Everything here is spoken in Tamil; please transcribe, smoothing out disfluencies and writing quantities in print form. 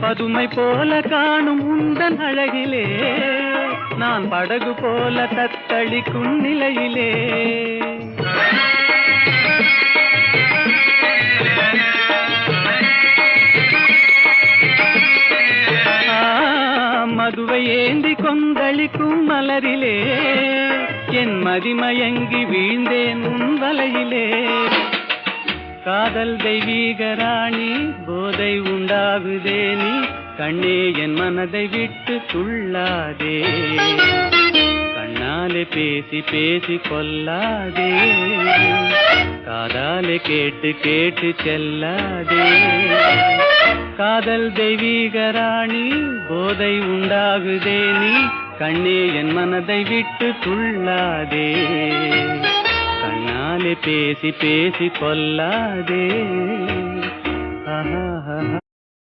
பதுமை போல காணும் உந்தன் அழகிலே நான் படகு போல தத்தளிக்கும் நிலையிலே மதுவை ஏந்தி கொந்தளிக்கும் மலரிலே என் மதிமயங்கி வீழ்ந்தேன் உன் வலையிலே காதல் தெய்வீக ராணி போதை உண்டாகுதே நீ கண்ணே என் மனதை விட்டு துள்ளாதே கண்ணாலே பேசி பேசி கொல்லாதே காதாலே கேட்டு கேட்டு செல்லாதே காதல் தெய்வீக ராணி போதை உண்டாகுதே நீ கண்ணே என் மனதை விட்டு துள்ளாதே கண்ணாலே பேசி பேசி கொல்லாதே.